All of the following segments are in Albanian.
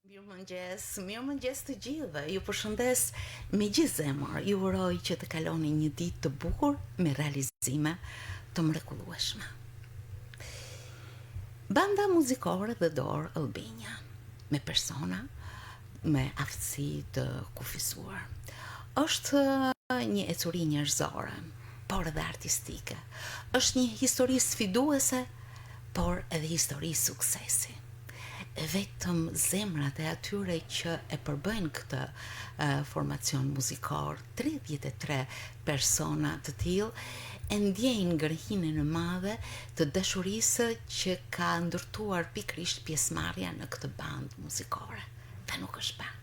Mirëmëngjes të gjithëve. Ju përshëndes me gjithë zemër. Ju uroj që të kaloni një ditë të bukur me realizime të mrekullueshme. Banda muzikore The Door Albania, me persona me aftësi të kufisuar. Është një ecuri njerëzore, por edhe artistike. Është një histori sfiduese, por edhe histori suksesi. Vetëm zemrat e atyre që e përbëjnë këtë formacion muzikor, 33 persona të tillë, e ndjejnë ngërhinën e madhe të dashurisë që ka ndërtuar pikërisht pjesëmarrja në këtë bandë muzikore. Dhe nuk është pak.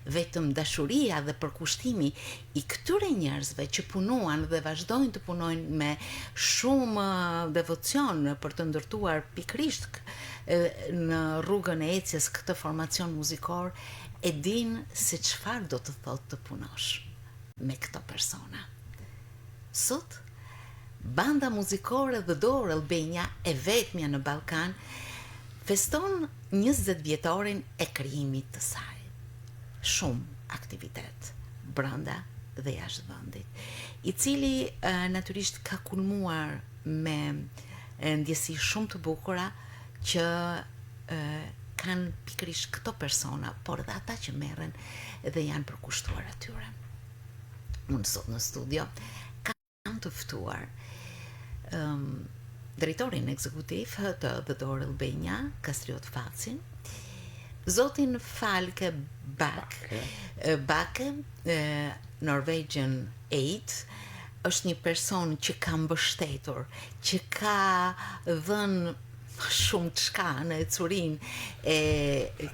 Vetëm dashuria dhe përkushtimi i këtyre njerëzve që punuan dhe vazhdojnë të punojnë me shumë devocion për të ndërtuar pikërisht në rrugën e ecjes këtë formacion muzikor, e din se çfarë do të thotë të punosh me këto persona. Sot, banda muzikore The Door Albania, e vetmja në Ballkan, feston 20 vjetorin e krijimit të saj. Shumë aktivitet brenda dhe jashtë vendit, i cili natyrisht ka kulmuar me ndjesi shumë të bukura që kanë pikërisht këto persona, por edhe ata që merren dhe janë përkushtuar atyre. Unë sot në studio kam të ftuar drejtorin ekzekutiv të The Door Albania, Kastriot Facin, zotin Falke Bake, Norwegian 8, është një person që ka mbështetur, që ka dhënë shumë çka në ecurinë e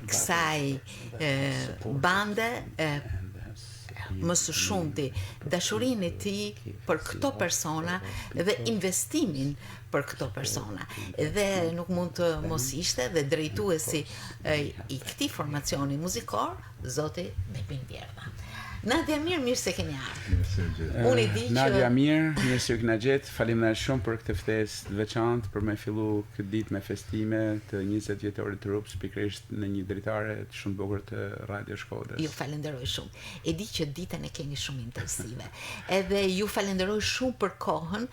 kësaj bande, më së shumti dashurinë e tij për këto persona dhe investimin për këto persona. Dhe nuk mund të mos ishte dhe drejtuesi i këtij formacioni muzikor, zoti Bepin Bjerdha. Nadia mirë, mirë se keni ardhur. Unë e di që Nadia mirë se ju kena gjetë. Faleminderit shumë për këtë ftesë të veçantë për me fillu këtë ditë me festime të 20 vjetorit të RUPS, pikërisht në një dritare të shumë bukur të Radio Shkodrës. Ju falenderoj shumë. E di që ditën e keni shumë intensive. Edhe ju falenderoj shumë për kohën,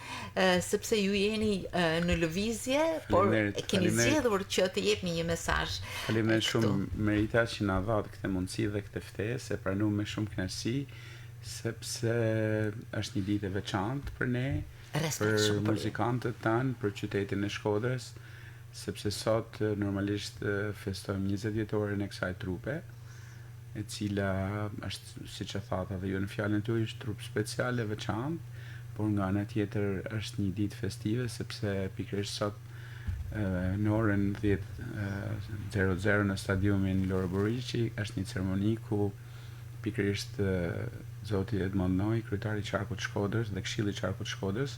sepse ju jeni në lëvizje, por e keni zgjedhur që të jepni një mesazh. Faleminderit shumë Merita që na dha këtë mundësi dhe këtë ftesë, e pranoj me shumë kënaqësi, sepse është një ditë e veçantë për ne, për muzikantët tanë, për qytetin e Shkodrës, sepse sot normalisht festojmë 20 vjetorin e kësaj trupe, e cila është, siç e thatë edhe ju në fjalën tuaj, është trup special e veçantë, por nga ana tjetër është një ditë festive, sepse pikërisht sot në orën 10:00 në stadiumin Loro Buriqi është një ceremoni ku pikërisht zoti Edmond Noi, kryetari i Qarkut Shkodrës dhe Këshilli i Qarkut Shkodrës,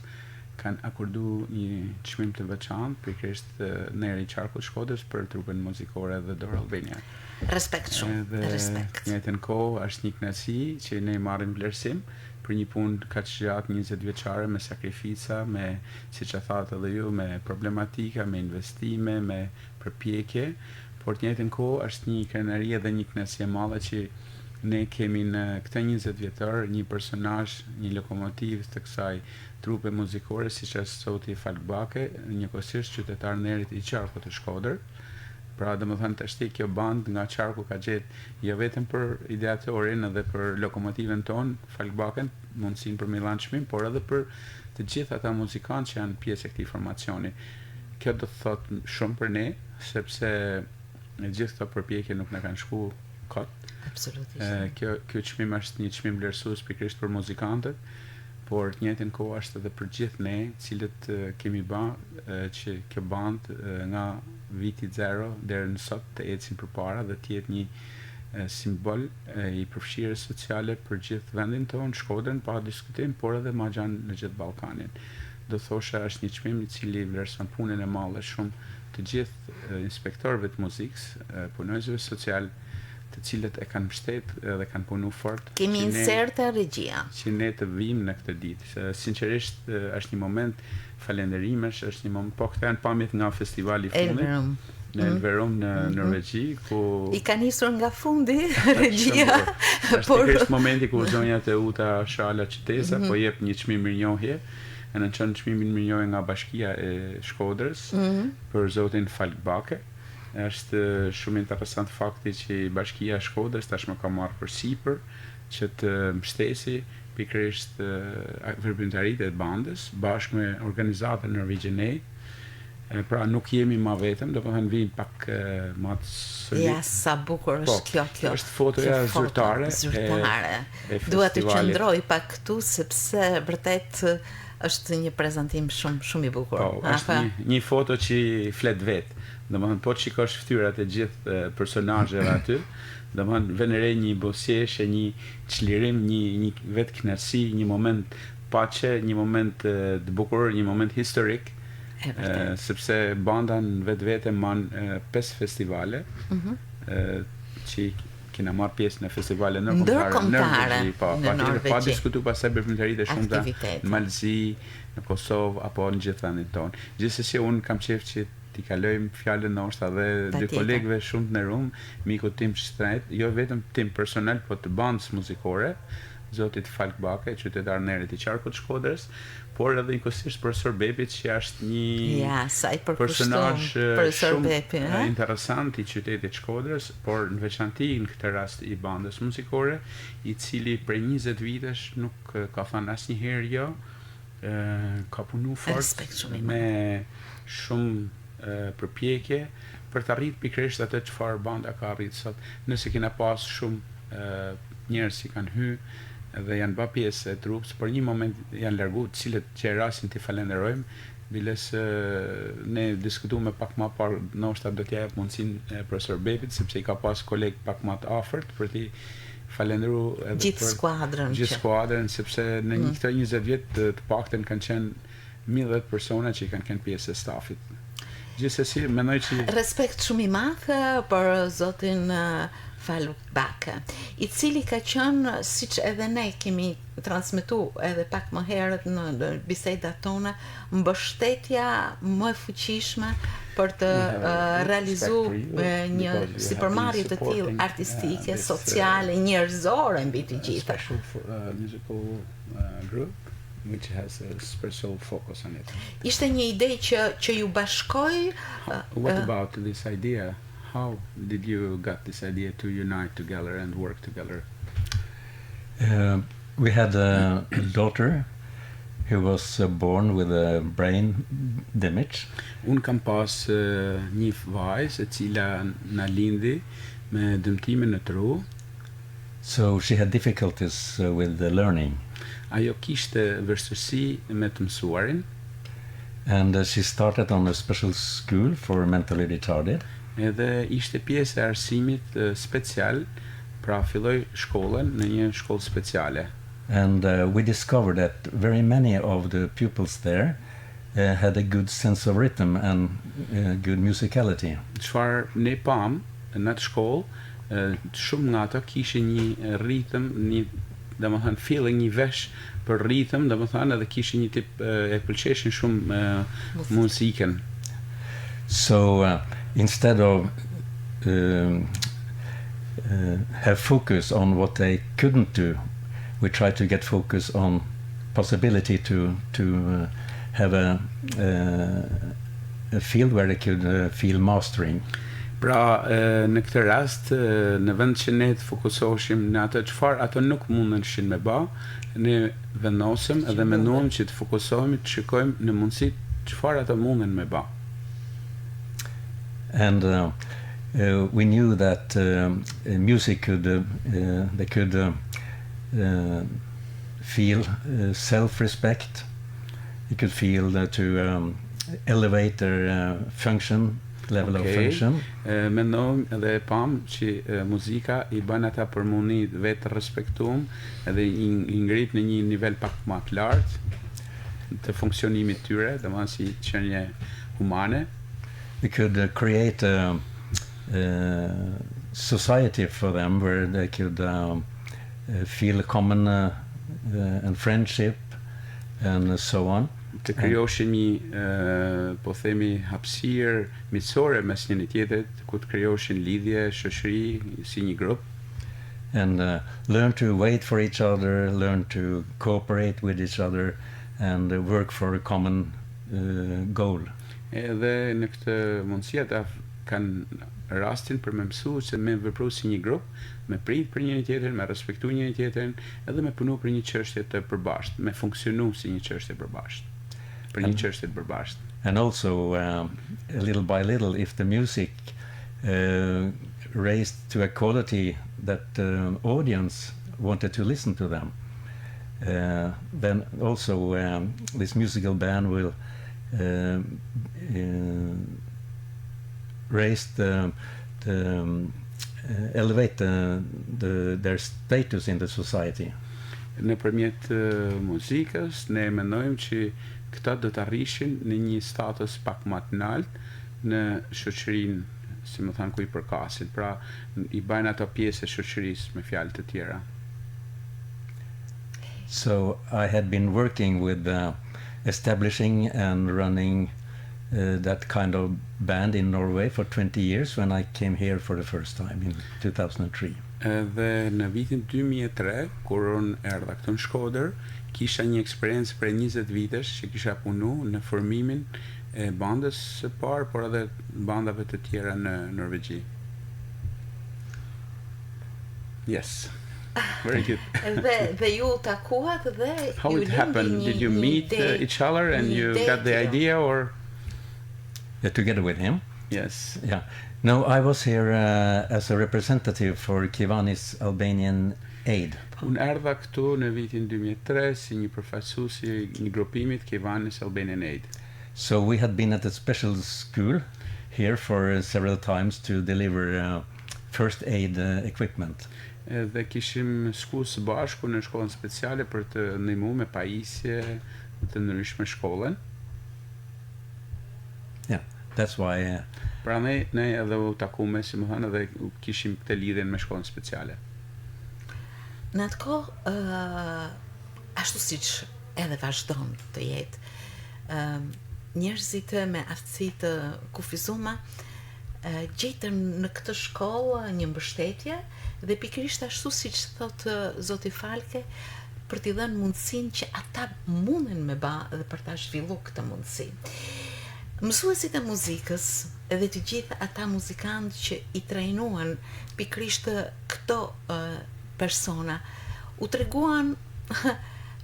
kanë akordu një çmim të veçantë pikërisht neri i Qarkut Shkodrës për trupën muzikore The Door Albania. Respekt shumë, respekt. Në njëjtën kohë është një kënaqësi që ne marrim vlerësim për një punë kaq gjatë 20 vjeçare me sakrifica, me, siç e thatë edhe ju, me problematika, me investime, me përpjekje, por në njëjtën kohë është një krenari dhe një kënaqësi e madhe që ne kemi në këtë 20 vjetor një personazh, një lokomotiv të kësaj trupe muzikore, siç është zoti Falk Bake, njëkohësisht qytetar nderit i Qarkut të Shkodrës. Pra domethënë tash kjo band nga Qarku ka gjetë jo vetëm për ideatorin edhe për lokomotivën ton, Falk Baken, mundësinë për Milan çmim, por edhe për të gjithë ata muzikantë që janë pjesë e këtij formacioni. Kjo do të thotë shumë për ne, sepse në gjithë këto përpjekje nuk na kanë shku kot. Absolutisht. Kjo çmim është një çmim vlerësues pikërisht për muzikantët, por në njëjtën kohë është edhe për gjithë ne, cilët kemi që kjo band nga viti 0 deri në sot të ecin përpara dhe të jetë një simbol i përfshirjes sociale për gjithë vendin tonë, Shkodrën, pa diskutim, por edhe ma gjanë në gjithë Ballkanin. Do thosha është një çmim i cili vlerëson punën e madhe shumë të gjithë inspektorëve të muzikës, punojësve social, të cilët e kanë mbështet dhe kanë punu fort. Kemi inserte regjia. Që ne të vim në këtë ditë. Sinqerisht është një moment falënderimesh, është një moment, po këto janë pamjet nga festivali i fundit. në Elverum në Norvegji, ku I ka nisur nga fundi regjia. Është pikërisht momenti kur zonja Teuta Shala Qytesa po jep një çmim mirënjohje, e në çon çmimin mirënjohje nga Bashkia e Shkodrës për zotin Falk Bake. Është shumë interesant fakti që Bashkia e Shkodrës tashmë ka marrë përsipër që të mbështesi pikërisht veprimtaritë e bandës bashkë me organizatën Norwegian Aid. Pra nuk jemi ma vetëm, do përhen vijnë pak ma të sëllit. Ja, sa bukur është kjo. Është fotoja zyrtare e Dua të qëndroj pak këtu, sepse vërtet është një prezantim shumë I bukur. Është një foto që flet vetë. Do përhen, po të shikosh ftyrat e gjithë personazheve aty, do përhen, venere një bosjeshe, një çlirim, një vetë kënaqësi, një moment paqe, një moment të bukur, një moment historik. Sepse banda në vetë man 5 festivale që kena marrë pjesë në festivale ndërkombëtare në Norvegji. Pa diskutu pasaj bërfimtaritë shumë në Malzi, në Kosovë, apo në gjithë vendin tonë. Gjithsesi unë kam qef që t'i kalojmë fjalën ndoshta dhe dy kolegëve shumë të nderuar, miku tim shtret, jo vetëm tim personal, po të bandës muzikore, zotit Falk Bake, qytetar Nerit I Qarkut Shkodrës, por edhe njëkohësisht profesor Bepit që është një personazh shumë interesant I qytetit Shkodrës, por në veçanti në këtë rast I bandës muzikore, I cili prej 20 vitesh nuk ka thënë asnjëherë jo, ka punu fort me shumë përpjekje për të arritur pikërisht atë çfarë banda ka arritur sot. Nëse kena pas shumë njerëz që kanë hyrë dhe janë bë pjesë e trupës, por një moment janë largu, të cilët që rasin t'i falenderojmë, biles ne diskutuam pak më parë, ndoshta do t'ja jap mundësinë profesor Bepit, sepse I ka pas koleg pak më të afërt për t'i falendëruar edhe gjithë skuadrën, sepse në këto 20 vjet të paktën kanë qenë 10 persona që kanë qenë pjesë e stafit. Gjithsesi, mendoj që respekt shumë I madh për zotin Falk Bake, I cili ka qenë, siç edhe ne kemi transmetu edhe pak më herët në bisedat tona, mbështetja më e fuqishme për të realizuar një sipërmarrje të tillë artistike, sociale, njerëzore mbi të gjitha. Musical group which has a special focus on it. Ishte një ide që ju bashkoi. What about this idea? How did you get this idea to unite together and work together? We had a daughter who was born with a brain damage. Unë kam pas një vajzë e cila na lindi me dëmtime në tru. So she had difficulties with the learning. Ajo kishte vështirësi me të mësuarin. And she started on a special school for mentally retarded. Edhe ishte pjesë e arsimit special, pra filloi shkollën në një shkollë speciale. And we discovered that very many of the pupils there had a good sense of rhythm and good musicality. Çfarë ne pam në atë shkollë, shumë nga ato kishin një ritëm, domethënë feeling, një vesh për ritëm, domethënë edhe kishin një tip e pëlqeshin shumë muzikën. So instead of have focus on what they couldn't do, we tried to get focus on possibility to have a field where they could feel mastering. Pra në këtë rast, në vend që ne të fokusoheshim në atë çfarë ato nuk mundeshin me bë, ne vendosëm edhe menduam që të fokusohemi të shikojmë në mundësitë çfarë ato munden me bë. And we knew that music could they could feel self-respect. They could feel to elevate their function, level of function. Mendojmë edhe pam që muzika I bën ata për mundi vetë respektuam edhe I ngrit në një nivel pak më të lartë të funksionimit tyre, domethënë si qenie humane. We could create a society for them where they could feel a common and friendship and so on. të krijoshin një po themi hapësirë miqësore mes njëri tjetrit, ku të krijoshin lidhje, shoqëri si një grup. And learn to wait for each other, learn to cooperate with each other, and work for a common goal. Edhe në këtë mundësi ata kanë rastin për me mësu se me vepru si një grup, me prit për njëri tjetrin, me respektu njëri tjetrin, edhe me punu për një çështje të përbashkët, me funksionu si një çështje përbashkët, për një çështje të përbashkët. And also, little by little, if the music raised to a quality that the audience wanted to listen to them, then also this musical band will raise elevate their status in the society. Nëpërmjet muzikës ne mendojmë që këta do të arrishin në një status pak më të lartë në shoqërinë, si më thënë, ku i përkasin, pra i bajnë ato pjesë e shoqërisë, me fjalë të tjera. So I had been working with establishing and running that kind of band in Norway for 20 years when I came here for the first time in 2003. Edhe në vitin 2003, kur unë erdha këtu në Shkodër, kisha një eksperiencë për 20 vitesh që kisha punu në formimin e bandës së parë, por edhe bandave të tjera në Norvegji. Yes. Very good. Dhe ju takuat dhe how it happened? Did you meet each other and you got the idea, or together with him? Yes. Yeah. No, I was here as a representative for Kivanis Albanian Aid. Unë erdha këtu në vitin 2003 si një përfaqësues i një grupimit Kivanis Albanian Aid. So we had been at a special school here for several times to deliver first aid equipment. Dhe kishim shku së bashku në shkollën speciale për të ndihmuar me pajisje të ndryshme shkollën. Yeah, that's why. Pra ne edhe u takuam, si më thënë, edhe kishim këtë lidhjen me shkollën speciale. Në atë kohë, ashtu siç edhe vazhdon të jetë, njerëzit me aftësi të kufizuara gjetën në këtë shkollë një mbështetje dhe pikërisht ashtu siç thot zoti Falke, për t'i dhënë mundësinë që ata munden me ba dhe për ta zhvilluar këtë mundësi. Mësuesit e muzikës edhe të gjithë ata muzikantë që i trajnuan pikërisht këto persona u treguan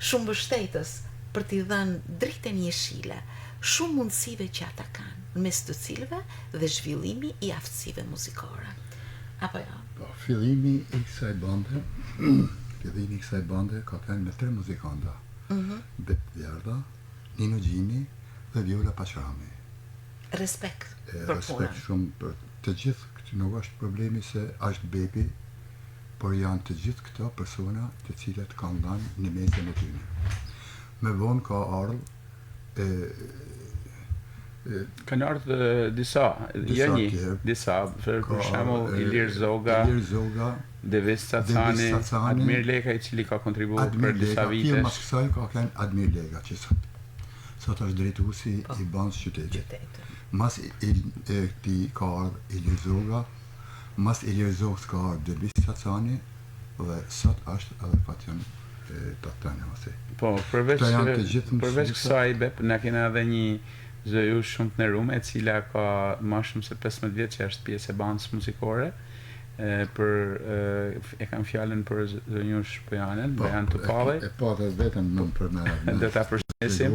shumë mbështetës për t'i dhënë dritën jeshile shumë mundësive që ata kanë, në mes të cilëve dhe zhvillimi i aftësive muzikore. Apo jo? Po, fillimi i kësaj bande ka qenë me 3 muzikanta. Bep Djarda, Nino Gjini dhe Viola Paqrami. Respekt për punën. Respekt shumë për të gjithë, këtë nuk është problemi se është Bepi, por janë të gjithë këto persona të cilat kanë dhënë në mesën e tyre. Me vonë ka ardhur kanë ardhur disa, për shembull Ilir Zoga, Devis Cacani, Admir Leka, i cili ka kontribuar për disa vite. Admir Leka, mas kësaj ka qenë Admir Leka, që sot është drejtuesi i bandës qytetit. Mas këti ka ardhur Ilir Zoga, mas Ilir Zogës ka ardhur Devis Cacani, dhe sot është edhe Fatjon Tatani Masi. Po, përveç kësaj, na kena edhe një zëju shumë të nderuar, e cila ka më shumë se 15 vjet që është pjesë e bandës muzikore. E kam fjalën për zënjush Bojanën, Bojan Topalli. Po, dhe vetëm nuk për me. Do ta përshëndesim.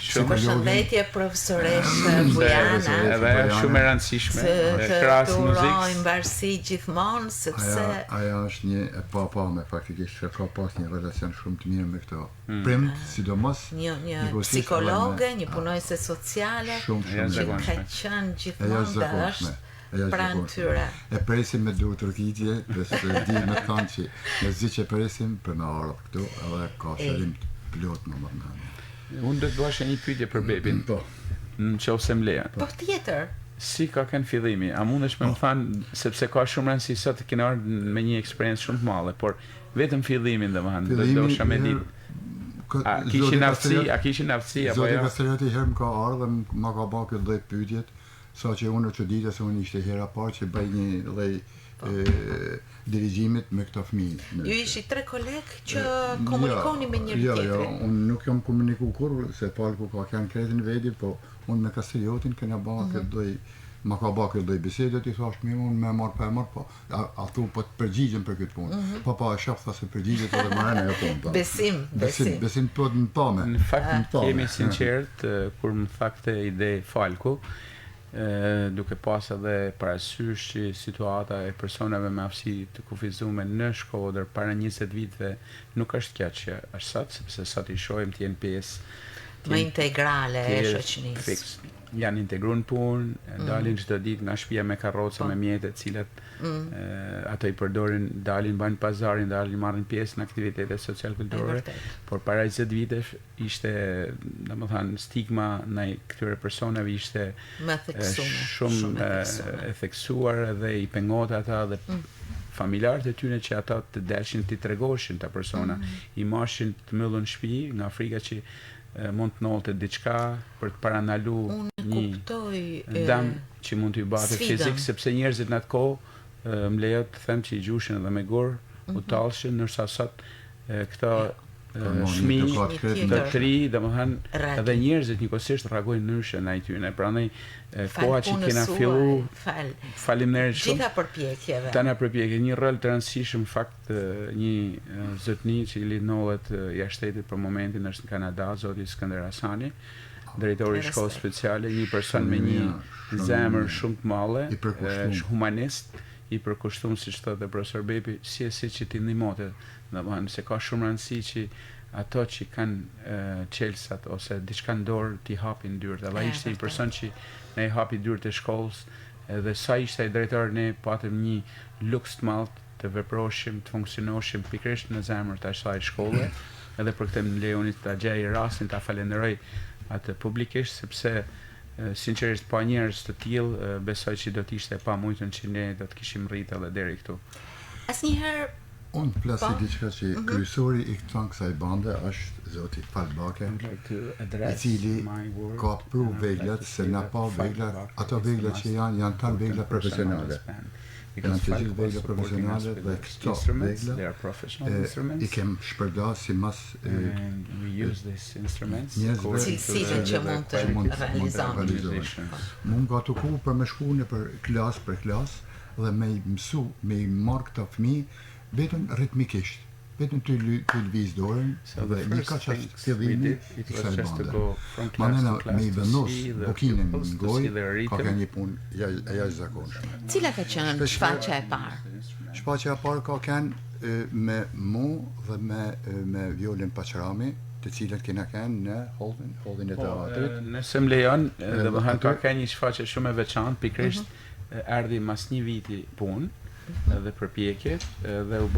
Përshëndetje profesoresh Bojana. Edhe shumë e rëndësishme. Krahas muzikës. Turojmë mbarësi gjithmonë sepse ajo është një e papame faktikisht, që ka pas një relacion shumë të mirë me këto primt, sidomos një psikologe, një punojëse sociale, që ka qenë gjithmonë dhe është pranë tyre. E presim me duhet rëkitje, dhe se di me të kanë që me zi që presim për në arët këtu, edhe ka shërim të plot në mërë. Unë dhe të bashkë një pyetje për Bebin, në qofse më leja. Po tjetër. Si ka kënë fillimi? A mundesh me më thanë, sepse ka shumë rëndësi sot të kena ardhur me një eksperiencë shumë të madhe, por vetëm fillimin dhe më hanë, do shë me ditë. A kishin aftësi apo Zoti jo? Kastrioti herë më ka ardhur dhe më ka bërë këtë lloj pyetjet, saqë unë çuditë se unë ishte hera parë që bëj një lloj dirigjimit me këta fëmijë. Ju ishi 3 kolegë që komunikoni me njëri tjetrin. Jo, unë nuk jam komunikuar kurrë se palku ka kanë kretin veti, po unë me Kastriotin kena bërë këtë lloj ma ka bërë këtë lloj bisede, ti thash mirë unë më marr pa marr, po a thu po të përgjigjem për këtë punë. Po e shoh thasë përgjigjet edhe marrën ajo punë. Besim po të tonë. Në fakt jemi sinqert kur më tha këtë ide Falku, duke pas edhe parasysh që situata e personave me aftësi të kufizuar në Shkodër para 20 viteve nuk është kjo që është sot, sepse sot i shohim të jenë pjesë më integrale e shoqërisë. Janë integruar në punë, dalin çdo ditë nga shtëpia me karroca me mjete, të cilat ato i përdorin, dalin bajnë pazarin, dalin marrin pjesë në aktivitete social-kulturore, por para 20 vitesh ishte, domethënë, stigma ndaj këtyre personave ishte shumë e theksuar dhe i pengote ata dhe familjarët e tyre që ata të delshin të tregoshin ta persona, i mashin të mbyllën shtëpi nga frika që mund të nolte diçka për të paranalu një dëm që mund të i bate fizik, sepse njerëzit në atë kohë më lejohet të them që i gjushin edhe me gur, u tallshin, ndërsa sot këta fëmijë të tri, domethënë edhe njerëzit njëkohësisht reagojnë ndryshe ndaj tyre. Prandaj koha që kena fillu, faleminderit shumë. Gjitha përpjekjeve. Tana përpjekje, një rol të rëndësishëm fakt një zotëni që i lidhnollet jashtë shtetit për momentin është në Kanada, zoti Skënder Hasani, drejtori i shkollës speciale, një person me një zemër shumë të madhe, humanist, i përkushtuar siç thotë profesor Bepi, si që ti ndihmote, domethënë se ka shumë rëndësi që ato që kanë çelsat ose diçka në dorë t'i hapin dyert. Ai ishte një person që ne i hapi dyert e shkollës, edhe sa ishte ai drejtor ne patëm një luks të madh të veproshim, të funksionoshim pikërisht në zemër të asaj shkolle, edhe për këtë më lejoni ta gjej rastin ta falenderoj atë publikisht, sepse sinqerisht pa njerëz të tillë besoj që do të ishte pa mujtën që ne do të kishim rritë edhe deri këtu. Asnjëherë unë plasi diçka që kryesori i kësaj bande është zoti Falbake, i cili ka pru veglat se na pa vegla, ato vegla që janë tan vegla profesionale. Janë të gjithë vegla profesionale dhe këto vegla i kem shpërdas si mas cilësive që mund të realizohen. Mund nga të ku për me shku në për klas dhe me i mësu, me i marrë këta fëmijë vetëm ritmikisht, vetëm të lëviz dorën dhe një ka që është fillimi i kësaj bande. Manena me i vendos bukinën në gojë, ka ka një punë e jashtëzakonshme. Cila ka qenë shfaqja e parë? Shfaqja e parë ka qenë me mu dhe me Violin Paqrami, të cilat kena kanë në hollin e teatrit. Nëse më lejon, domethënë ka qenë një shfaqje shumë e veçantë, pikërisht erdhi mas një viti punë dhe përpjekjet dhe u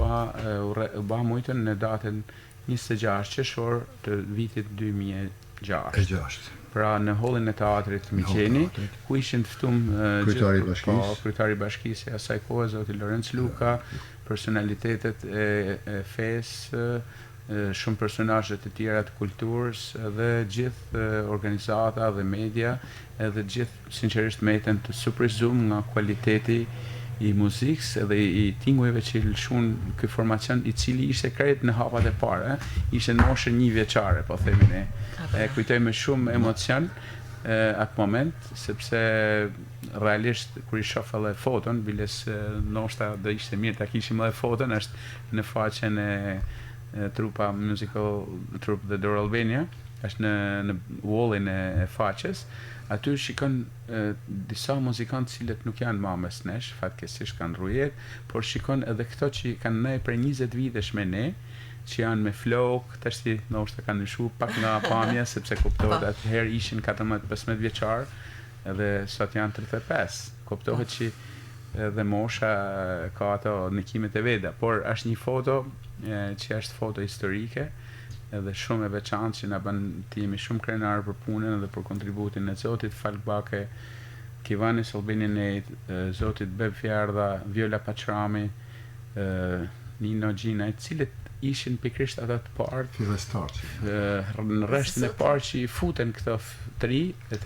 ba mujtën në datën 26 qershor të vitit 2006. Pra në hollin e teatrit Miqeni, ku ishin të ftuar kryetari i bashkisë asaj kohe zoti Lorenz Luka, personalitetet e fesë, shumë personazhe të tjera të kulturës dhe gjithë organizata dhe media, edhe gjithë sinqerisht meten të surprizuar nga kualiteti i muzikës edhe i tingujve që lëshun ky formacion, i cili ishte krejt në hapat e parë, ishte në moshën 1 vjeçare, po themi ne. Kujtoj me shumë emocion atë moment, sepse realisht kur i shoh edhe foton, biles ndoshta do ishte mirë ta kishim edhe foton, është në faqen e trupa musical troupe The Door Albania, është në wallin e faqes. Aty shikon disa muzikantë cilët nuk janë më mes nesh, fatkeqësisht kanë rrujet, por shikon edhe këto që kanë ne për 20 vitesh me ne, që janë me flok, tash ndoshta kanë ndryshuar pak nga pamja, sepse kuptohet atëherë ishin 14-15 vjeçar, edhe sot janë 35. Kuptohet që edhe mosha ka ato ndikimet e veta, por është një foto që është foto historike, edhe shumë e veçantë që na bën të jemi shumë krenar për punën dhe për kontributin e zotit Falbake, Kivanis Albinit, zotit Beb Fjardha, Viola Paqrami, Nino Gjina, të cilët ishin pikërisht ata të parë. Fillestar. Në rreshtin e parë që i futen këto të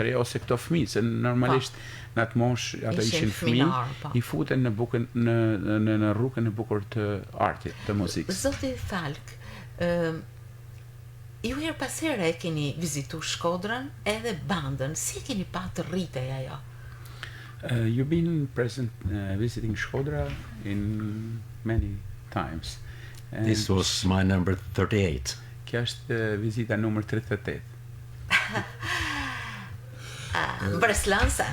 ri ose këto fëmijë, se normalisht në atë moshë ata ishin fëmijë, i futen në bukën në rrugën e bukur të artit, të muzikës. Zoti Falk, ju herë pas here e keni vizitu Shkodrën edhe bandën, si keni patë rritej ajo? You've been present visiting Shkodra in many times. And this was my number 38. Kjo është vizita numër 38. Mbreslanse.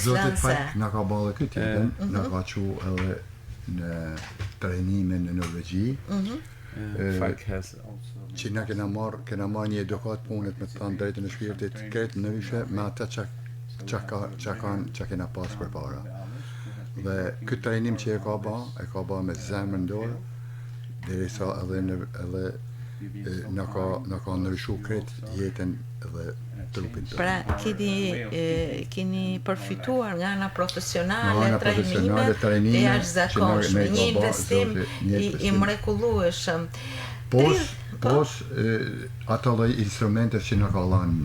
Zoti Falk na ka bërë këtë jetën, na ka qu edhe në trajnimin në Norvegji. Falk has also që na kena marrë një edukat punët me të thënë drejtën e shpirtit, kretë në vyshe me ata që kena pas për para. Dhe këtë trajnim që e ka ba me zemrën dorë, derisa edhe na ka ndryshu kretë jetën dhe trupin të. Pra, keni përfituar nga ana profesionale, trajnime, e jashtëzakonshme, një investim i mrekullueshëm. Pos ato lloj instrumente që na ka lanë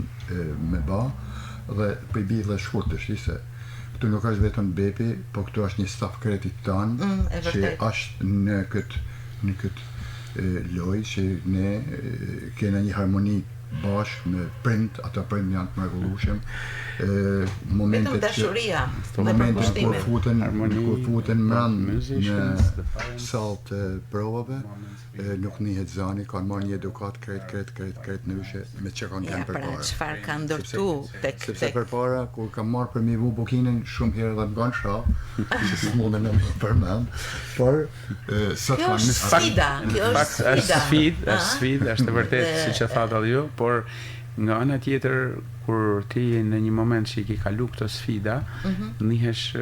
me ba, dhe për i bidhe shkurtështi se këtu nuk është vetëm bepi, po këtu është një staf kretit tanë që është në këtë loj që ne kena një harmoni bashkë me prind, ata prind janë të mrekullueshëm. Vetëm dashuria dhe përkushtimi. Kur futen mbrand në sallë të provave, nuk nihet zani, kanë marrë një edukat krejt në vyshe me që kanë për para. Pra, çfarë ka ndërtu tek. Sepse për para, kur kam marrë për mi vu bukinin, shumë herë dhe m'gan shaf, që s'mune në përmend, por sot Kjo është sfida, është sfida, është të vërtet, si që thatë edhe ju, por nga ana tjetër, kur ti në një moment që i ke kalu këto sfida, nihesh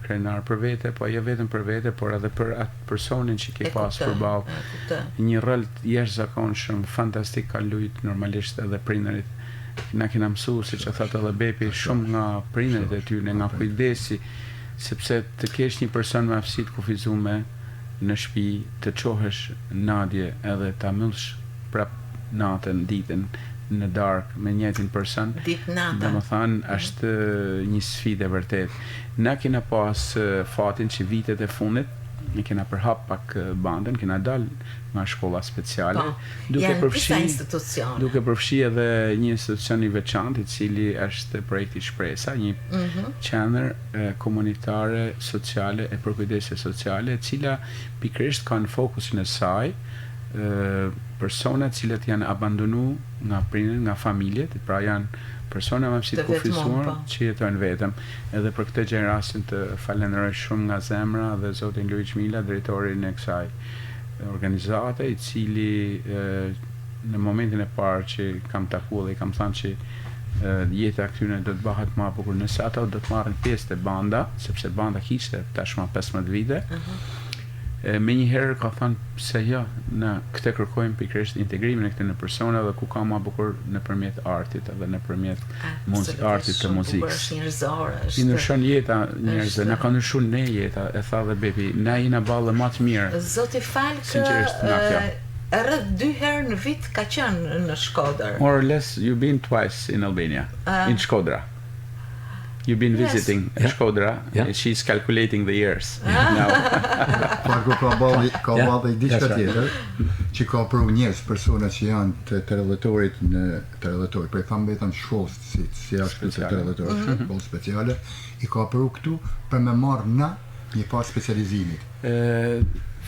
krenar për vete, po jo vetëm për vete, por edhe për atë personin që ke pas përballë. Një rol jashtëzakonshëm, fantastik ka lujt normalisht edhe prindërit. Na kena mësuar, siç e thatë edhe Bepi, shumë nga prindërit e tyre, nga kujdesi, sepse të kesh një person me aftësi të kufizuar në shtëpi, të çohesh natje edhe ta mbyllsh prap natën, ditën në darkë me njëjtin person. Domethënë është një sfidë e vërtet. Na kena pas fatin që vitet e fundit ne kena përhap pak bandën, kena dal nga shkolla speciale, duke përfshi edhe një institucion i veçantë, i cili është projekti Shpresa, një qendër komunitare sociale e përkujdesje sociale, e cila pikërisht ka në fokusin e saj persona të cilët janë abandonu nga prindërit, nga familjet, pra janë persona me aftësi të kufizuar që jetojnë vetëm. Edhe për këtë gjë rastin të falenderoj shumë nga zemra dhe zotin Luiz Mila, drejtorin e kësaj organizate, i cili në momentin e parë që kam takuar dhe i kam thënë që jeta këtyre do të bëhet më e bukur nëse ata do të marrin pjesë te banda, sepse banda kishte tashmë 15 vite. Me njëherë ka thënë pse jo, ne këtë kërkojmë pikërisht integrimin e këtë në persona dhe ku ka më bukur nëpërmjet artit edhe nëpërmjet artit të muzikës. I ndryshon jeta njerëzve, na ka ndryshuar ne jeta, e tha dhe Bepi, na jena ballë më të mirë. Zoti Falk, rreth 2 herë në vit ka qenë në Shkodër. More or less, you've been twice in Albania, in Shkodra. You've been visiting Shkodra, and she's calculating the years now. Parku ka ballë diçka tjetër, që ka pru njerëz, persona që janë të rrethtorit në të rrethtorit, për thamë vetëm shkollë si është të rrethtorit, shkollë speciale, i ka pru këtu për me marrë në një pas specializimit.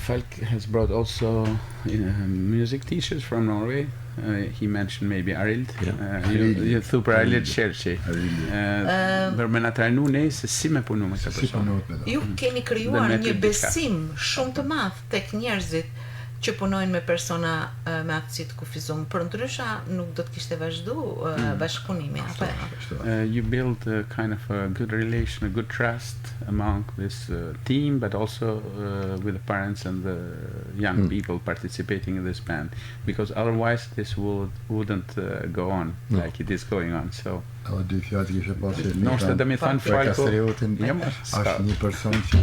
Falk has brought also music teachers from Norway. He mentioned maybe Arild. Super Arild Sherchi. Për me na trajnu ne se si me punu me këtë person. Ju keni krijuar një besim shumë të madh tek njerëzit që punojnë me persona me aftësi të kufizuar. Për ndryshe nuk do të kishte vazhduar bashkëpunimi apo. You build a kind of a good relation, a good trust among this team, but also with the parents and the young people participating in this band, because otherwise this wouldn't go on like it is going on. So dy fjalë kishe pasur. Nështë dhe mi thanë Falko, është një person që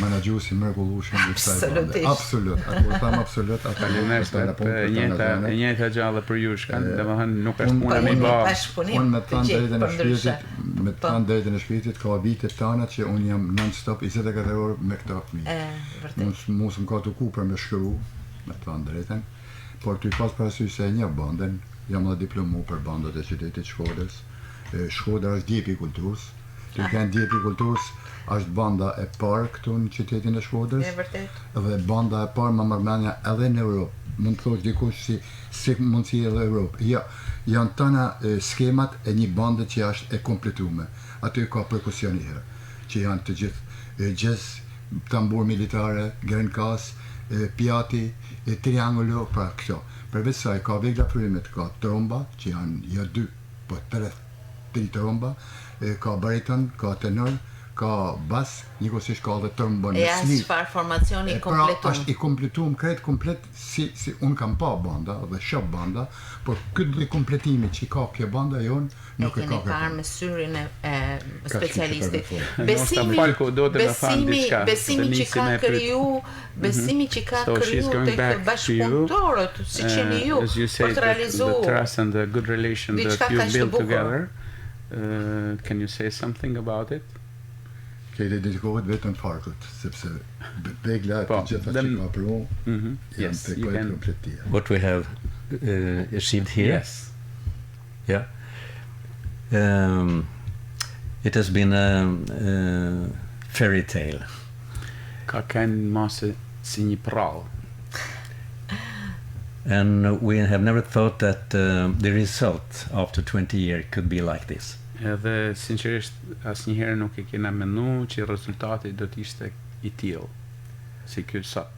menaxhuesi mrekullueshëm i kësaj bande. Absolut, absolut. E njëjta gjallë për ju, domethënë nuk është puna me bë. Unë me të thënë drejtën e shpirtit, ka vitet tana që unë jam non-stop 24 orë me këta fëmijë. Vërtet. Mos më ka të ku për me shkru, me të thënë drejtën, por të i pas parasysh se e një bandën, jam dhe diplomu për bandat e qytetit Shkodrës. Shkodra është djepi i kulturës. Të kanë djepi i kulturës është banda e parë këtu në qytetin e Shkodrës. Vërtet. Dhe banda e parë më mërmendja edhe në Europë. Mund të thosh dikush si mundësi edhe Europë. Ja, janë tëna skemat e një bande që është e kompletume. Aty ka perkusioni herë, që janë të gjithë jazz, tambur militare, grenkas, pjati, triangulo, pra këto. Përveç saj ka vegla frymit, ka tromba, që janë 2, po 3 tromba, ka bariton, ka tenor, ka bas, njëkohësisht ka edhe trombon në slip. Çfarë formacioni kompletum. Pra, është i kompletuar krejt komplet si unë kam pa banda dhe shoh banda, por këtë kompletimi që ka kjo banda jon nuk e ka. Keni parë me syrin e specialistit. Besimi që ka kriju, besimi që ka kriju tek bashkëpunëtorët, siç jeni ju, për të realizuar the trust and the good relation that you built together. Can you say something about it? Këto dedikohet vetëm Farkut, sepse vegla të gjitha që ka për unë janë të kompletia. What we have achieved here? Yes. Yeah. It has been a fairy tale. Ka qenë masë si një prall. And we have never thought that the result after 20 years could be like this. Edhe sinqerisht asnjëherë nuk e kena menduar që rezultati do të ishte I tillë si ky sot.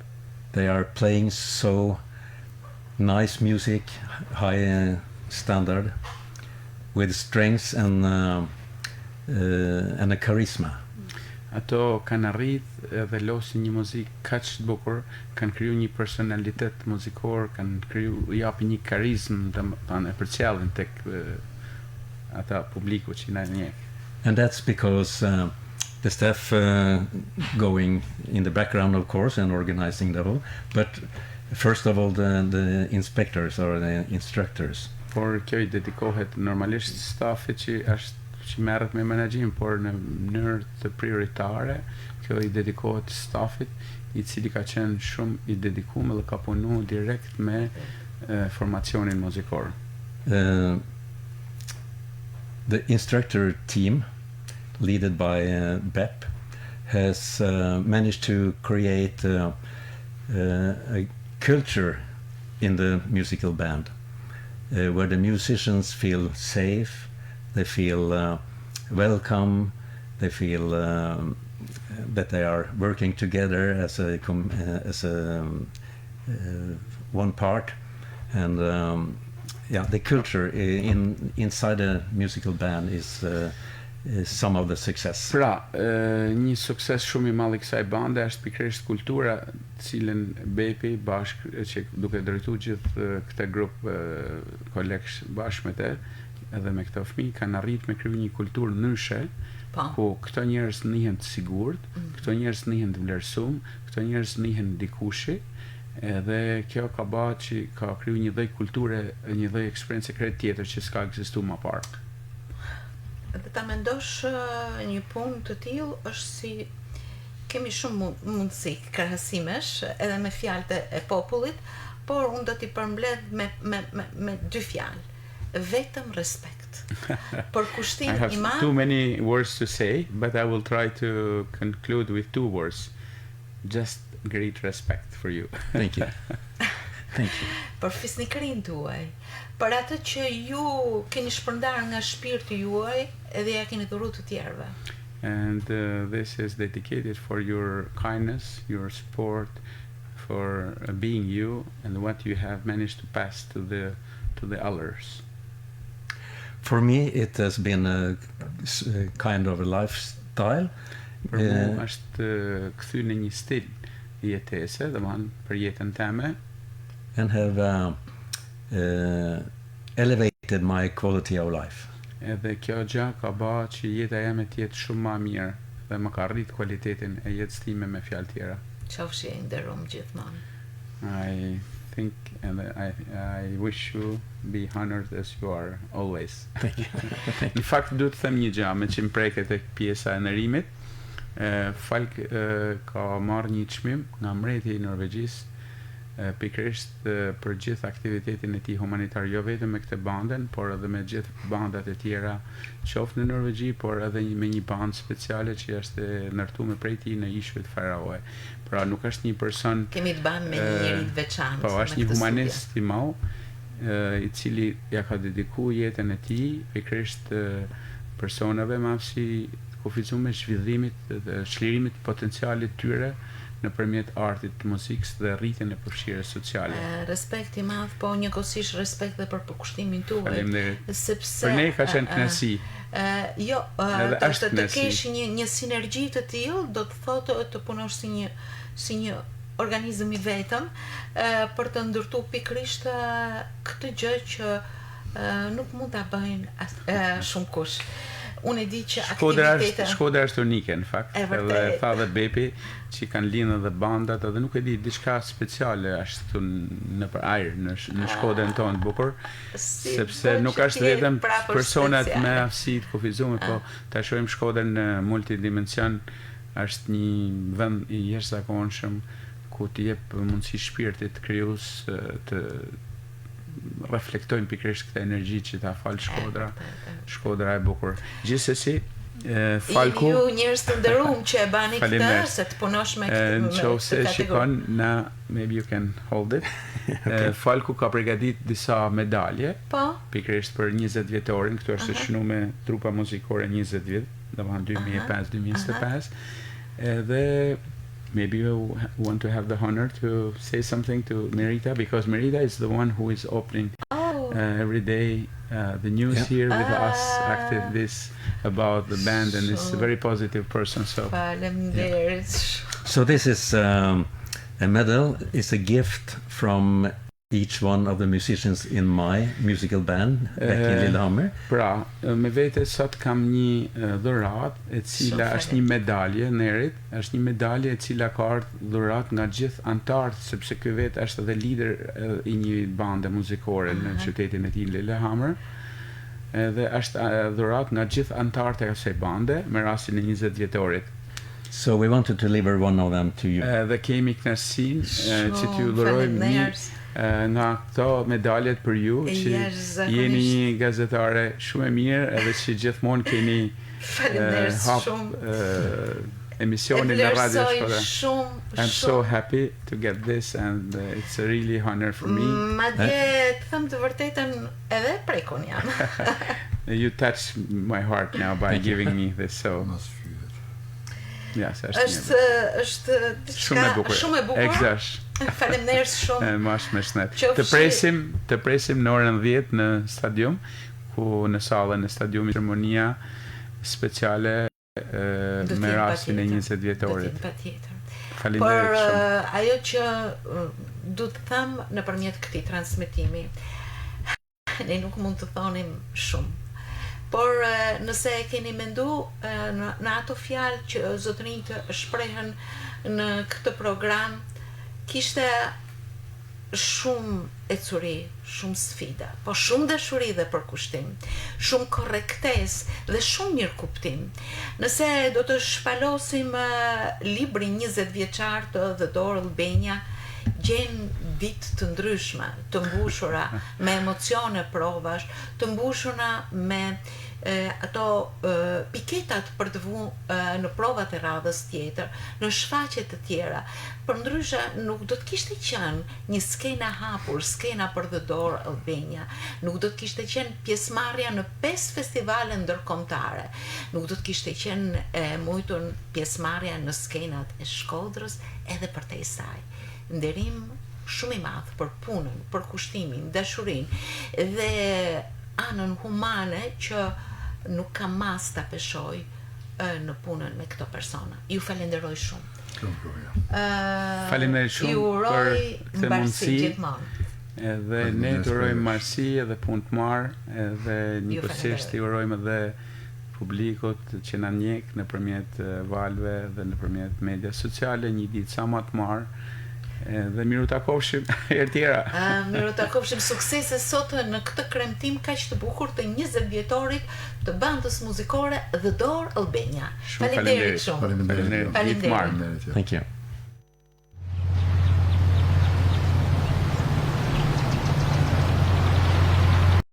They are playing so nice music, high standard, with strength and a charisma. Ato kanë arrit edhe losin një muzikë kaq të bukur, kanë kriju një personalitet muzikor, kanë kriju japin një karizmë, domethënë e përcjellin tek ata publiku që na njeh. And that's because the staff going in the background, of course, and organizing the whole, but first of all the inspectors or the instructors. Por kjo I dedikohet normalisht stafit që merret me menaxhim, por në mënyrë të prioritare, kjo I dedikohet stafit I cili ka qenë shumë I dedikuar dhe ka punuar direkt me formacionin muzikor. The instructor team, led by Bep, has managed to create a culture in the musical band where the musicians feel safe, they feel welcome, they feel that they are working together as a one part, and yeah, the culture inside a musical band is some of the success. Pra, një sukses shumë I madh I kësaj bande është pikërisht kultura, cilën Bepi bashkë që duke drejtuar gjithë këtë grup kolegësh bashkë me te, edhe me këto fëmijë kanë arritur me kriju një kulturë ndryshe, ku këto njerëz njihen të sigurt, këto njerëz njihen të vlerësuar, këto njerëz njihen dikushi. Edhe kjo ka bërë që ka kriju një lloj kulture, një lloj eksperiencë krejt tjetër që s'ka ekzistuar më parë. Dhe ta mendosh një punë të tillë është si kemi shumë mundësi krahasimesh edhe me fjalët e popullit, por unë do t'i përmbledh me 2 fjalë. Vetëm respekt. Për kushtin I madh. Too many words to say, but I will try to conclude with 2 words. Just great respect for you. Thank you. Thank you. Për fisnikërinë tuaj, për atë që ju keni shpërndar nga shpirti juaj edhe ja keni dhuruar të tjerëve. And this is dedicated for your kindness, your support, for being you and what you have managed to pass to the others. For me it has been a kind of a lifestyle. Për mua është kthy në një stil jetese, domethënë për jetën time. And have elevated my quality of life. Edhe kjo gjë ka bërë që jeta jeme të jetë shumë më mirë dhe më ka rrit kualitetin e jetës time me fjalë tjera. Qofshi i nderuar gjithmonë. I think and I wish you be honored as you are always. Në fakt duhet të them një gjë, me që më preket tek pjesa e ndërimit. Falk ka marrë një çmim nga mbreti i Norvegjisë pikërisht për gjithë aktivitetin e tij humanitar, jo vetëm me këtë bandën, por edhe me gjithë bandat e tjera, qoftë në Norvegji, por edhe me një bandë speciale që është ndërtuar prej tij në Ishuet Faroe. Pra nuk është një person, kemi të bëjmë me një njeri të veçantë. Po, është një humanist i madh, i cili ja ka dedikuar jetën e tij pikërisht personave me aftësi kufizuar me zhvillimit dhe çlirimit të potencialit tyre nëpërmjet artit, muzikës dhe rritjen e përfshirjes sociale. Respekt i madh, po njëkohësisht respekt dhe për përkushtimin tuaj. Sepse për ne ka qenë kënaqësi. Jo, të kesh një sinergji të tillë, do të thotë të punosh si një organizëm i vetëm për të ndërtuar pikërisht këtë gjë që nuk mund ta bëjnë shumë kush. Unë e di që Shkodra është unike në fakt, edhe tha dhe Bepi që kanë linë edhe bandat, edhe nuk e di, diçka speciale ashtu nëpër ajër në Shkodrën tonë bukur, sepse nuk është vetëm personat me aftësi të kufizuar, po ta shohim Shkodrën në multidimension, është një vend i jashtëzakonshëm ku t'i jep mundësi shpirtit krijues të reflektojnë pikërisht këtë energji që ta fal Shkodra e bukur. Gjithsesi, Falku, ju njerëz të nderuar që e bani këtë, se të punosh me këtë kategori. Shikon, maybe you can hold it. Falku ka përgatit disa medalje, pikërisht për 20 vjetorin, këtu është shënuar me trupa muzikore 20 vjet, domethënë 2005-2025. Dhe maybe you want to have the honor to say something to Merita, because Merita is the one who is opening every day the news here with us, active this about the band, and is a very positive person. So, so this is a medal. It's a gift from each one of the musicians in my musical band back in Lillehammer. Pra, me vete sot kam një dhuratë e cila është një medalje nerit, është një medalje e cila ka ardhur dhuratë nga gjithë antarët, sepse ky vetë është edhe lider i një bande muzikore në qytetin e tij Lillehammer. Dhe është dhuratë nga gjithë antarët e kësaj bande me rastin e 20 vjetorit. So we wanted to deliver one of them to you. Dhe kemi kënaqësinë që t'ju dhurojmë nga këto medaljet për ju, që jeni një gazetare shumë e mirë, edhe që gjithmonë keni hap emisionin në radio Shkodra. I'm so happy to get this, and it's a really honor for me. Madje të them të vërtetën, edhe prekun jam. You touch my heart now by giving me this, so është shumë e bukur. Eksakt. Faleminderit shumë. Mash me shnet. Të presim në orën 10 në stadium, ku në sallën e stadiumit ceremonia speciale me rastin e 20 vjetorit. Faleminderit shumë. Por ajo që du të them nëpërmjet këtij transmetimi, ne nuk mund të thonim shumë. Por nëse e keni mendu në ato fjalë që zotërinjt shprehen në këtë program, kishte shumë ecuri, shumë sfida, po shumë dashuri dhe përkushtim, shumë korrektesë dhe shumë mirëkuptim. Nëse do të shpalosim librin 20 vjeçar të The Door Albania, gjen ditë të ndryshme, të mbushura me emocione provash, të mbushura me ato piketat për të vënë në provat e radhës tjetër, në shfaqje të tjera. Përndryshe nuk do të kishte qenë një skenë hapur, skena për The Door Albania, nuk do të kishte qenë pjesëmarrja në 5 festivale ndërkombëtare, nuk do të kishte qenë mujtur pjesëmarrja në skenat e Shkodrës edhe përtej saj. Nderim shumë i madh për punën, për kushtimin, dashurinë dhe anën humane që nuk kam mas ta peshoj në punën me këto persona. Ju falenderoj shumë. Faleminderit shumë për këtë mundësi. Edhe ne të urojmë marsi edhe punë të marrë, edhe njëkohësisht i urojmë edhe publikut që na njeh nëpërmjet valve dhe nëpërmjet media sociale. Një ditë sa më të marr. Dhe miru takofshim herë tjera. Miru takofshim, suksese sot në këtë kremtim kaq të bukur të 20 vjetorit të bandës muzikore The Door Albania. Faleminderit shumë. Faleminderit. Faleminderit. Thank you.